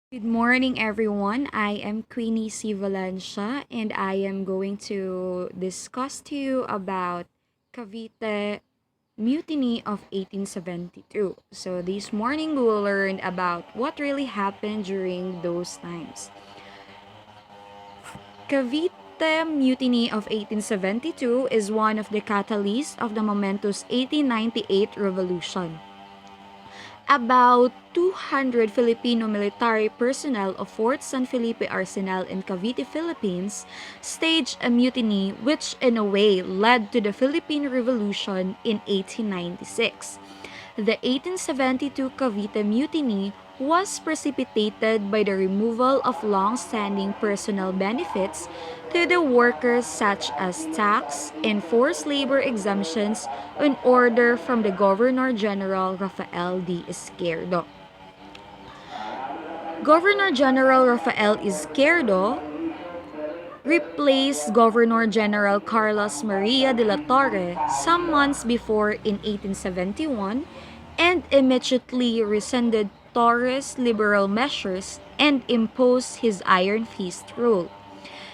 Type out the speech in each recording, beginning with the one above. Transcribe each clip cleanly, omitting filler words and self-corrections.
Good morning, everyone. I am Queenie C. Valencia, and I am going to discuss to you about Cavite Mutiny of 1872. So this morning we will learn about what really happened during those times. Cavite Mutiny of 1872 is one of the catalysts of the momentous 1898 revolution. About 200 Filipino military personnel of Fort San Felipe Arsenal in Cavite, Philippines, staged a mutiny which in a way led to the Philippine Revolution in 1896. The 1872 Cavite Mutiny was precipitated by the removal of long-standing personal benefits to the workers such as tax and forced labor exemptions in order from the Governor-General Rafael D. Izquierdo. Governor-General Rafael Izquierdo replaced Governor-General Carlos Maria de la Torre some months before in 1871 and immediately rescinded Torres' liberal measures and imposed his iron fist rule.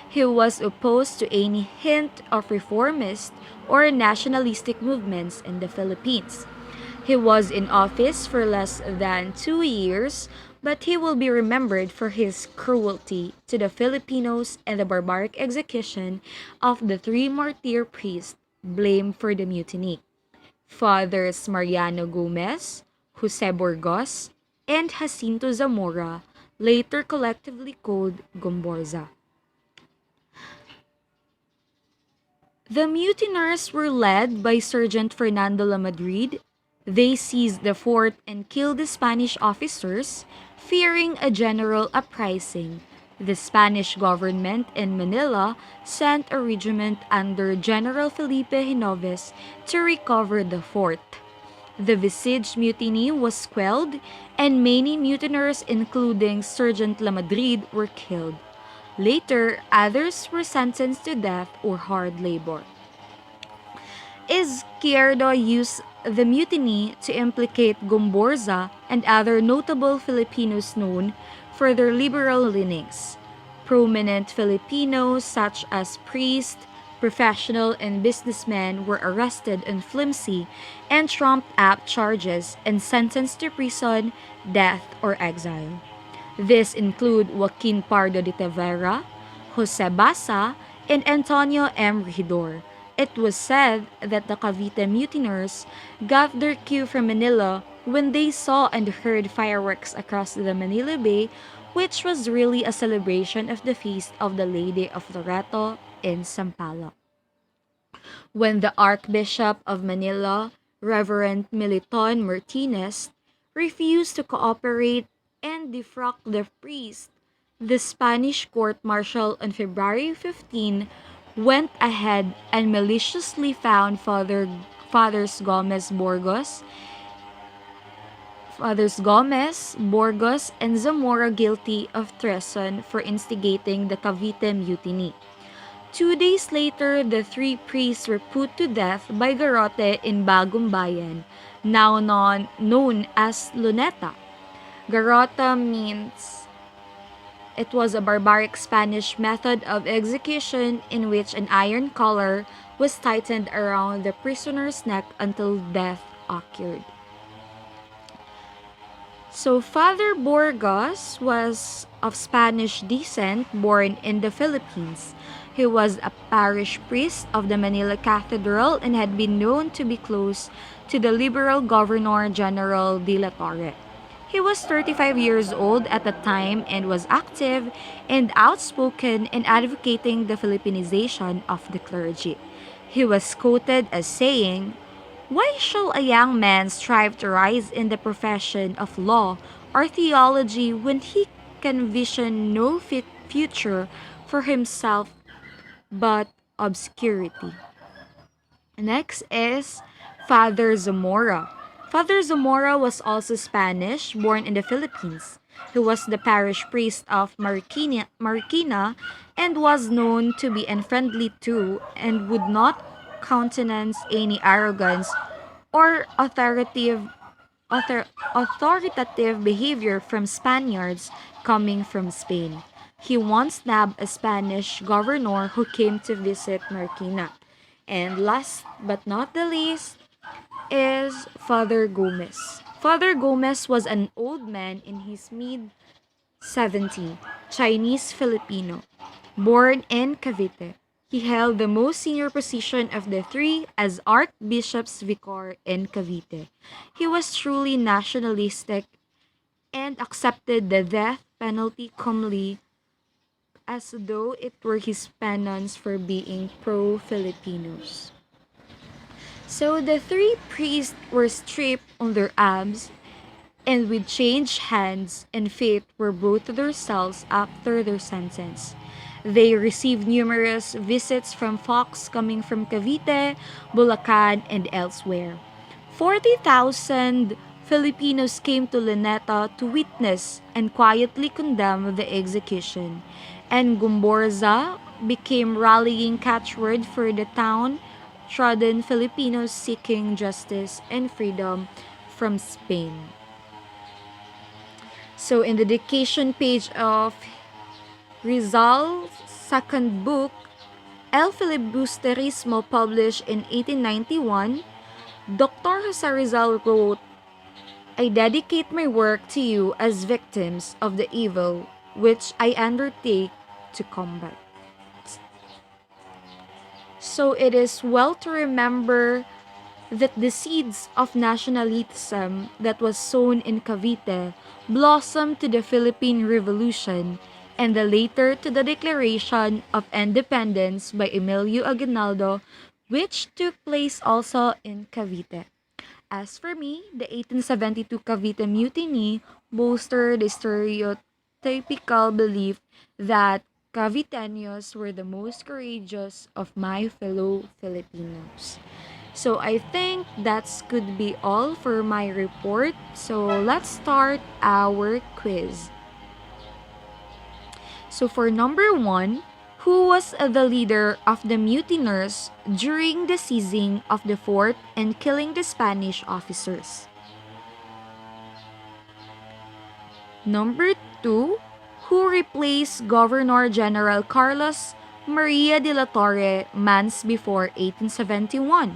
He was opposed to any hint of reformist or nationalistic movements in the Philippines. He was in office for less than 2 years, but he will be remembered for his cruelty to the Filipinos and the barbaric execution of the three martyr priests blamed for the mutiny: Fathers Mariano Gomez, Jose Burgos, and Jacinto Zamora, later collectively called Gomborza. The mutineers were led by Sergeant Fernando Lamadrid. They seized the fort and killed the Spanish officers, fearing a general uprising. The Spanish government in Manila sent a regiment under General Felipe Hinoves to recover the fort. The besieged mutiny was quelled, and many mutineers, including Sergeant Lamadrid, were killed. Later, others were sentenced to death or hard labor. Izquierdo used the mutiny to implicate Gomborza and other notable Filipinos known for their liberal leanings. Prominent Filipinos such as priests, professional and businessmen were arrested on flimsy and trumped-up charges and sentenced to prison, death, or exile. These include Joaquin Pardo de Tavera, Jose Basa, and Antonio M. Regidor. It was said that the Cavite mutineers got their cue from Manila when they saw and heard fireworks across the Manila Bay, which was really a celebration of the feast of the Lady of Loreto in Sampaloc. When the Archbishop of Manila, Reverend Militon Martinez, refused to cooperate and defrock the priest, the Spanish court martial on February 15 went ahead and maliciously found Fathers Gomez, Burgos, and Zamora guilty of treason for instigating the Cavite Mutiny. 2 days later, the three priests were put to death by garrote in Bagong Bayan, now known as Luneta. Garrote means it was a barbaric Spanish method of execution in which an iron collar was tightened around the prisoner's neck until death occurred. So, Father Burgos was of Spanish descent, born in the Philippines. He was a parish priest of the Manila Cathedral and had been known to be close to the liberal Governor General de la Torre. He was 35 years old at the time and was active and outspoken in advocating the Filipinization of the clergy. He was quoted as saying, "Why shall a young man strive to rise in the profession of law or theology when he can vision no fit future for himself but obscurity?" Next is Father Zamora. Father Zamora was also Spanish, born in the Philippines. He was the parish priest of Marikina and was known to be unfriendly to and would not countenance any arrogance or authoritative authoritative behavior from Spaniards coming from Spain. He once nabbed a Spanish governor who came to visit Marikina. And last but not the least is Father Gomez. Father Gomez was an old man in his mid 70, Chinese Filipino, born in Cavite. He held the most senior position of the three as Archbishop's Vicar in Cavite. He was truly nationalistic and accepted the death penalty calmly as though it were his penance for being pro-Filipinos. So the three priests were stripped on their abs and with changed hands and feet were brought to their cells after their sentence. They received numerous visits from folks coming from Cavite, Bulacan, and elsewhere. 40,000 Filipinos came to Luneta to witness and quietly condemn the execution, and Gumborza became rallying catchword for the town-trodden Filipinos seeking justice and freedom from Spain. So in the dedication page of Rizal's second book, El Filibusterismo, published in 1891, Dr. Jose Rizal wrote, I dedicate my work to you as victims of the evil which I undertake to combat. So it is well to remember that the seeds of nationalism that was sown in Cavite blossomed to the Philippine Revolution and the later to the Declaration of Independence by Emilio Aguinaldo, which took place also in Cavite. As for me, the 1872 Cavite Mutiny bolstered the stereotypical belief that Caviteños were the most courageous of my fellow Filipinos. So I think that's could be all for my report. So let's start our quiz. So for number 1, who was the leader of the mutineers during the seizing of the fort and killing the Spanish officers? Number 2, who replaced Governor General Carlos Maria de la Torre months before 1871?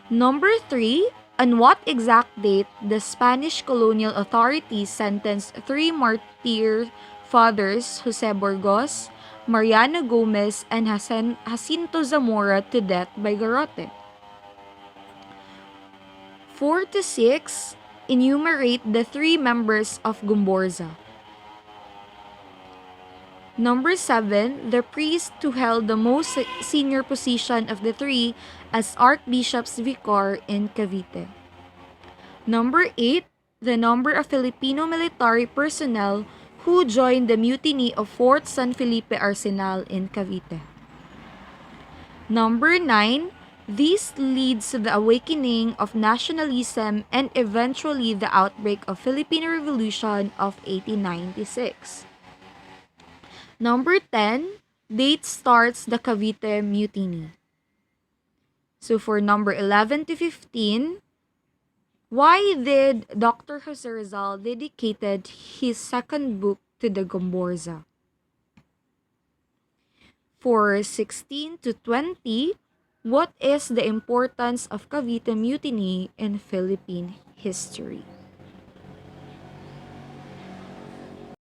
Number 3, on what exact date the Spanish colonial authorities sentenced three martyr fathers, Jose Burgos, Mariano Gomez, and Jacinto Zamora to death by garrote? 4 to 6, enumerate the three members of Gumborza. Number 7, the priest who held the most senior position of the three as Archbishop's Vicar in Cavite. Number 8, the number of Filipino military personnel who joined the mutiny of Fort San Felipe Arsenal in Cavite. Number 9, this leads to the awakening of nationalism and eventually the outbreak of Philippine Revolution of 1896. Number 10, date starts the Cavite Mutiny. So for number 11 to 15, why did Dr. Jose Rizal dedicated his second book to the Gomborza? For 16 to 20, what is the importance of Cavite Mutiny in Philippine history?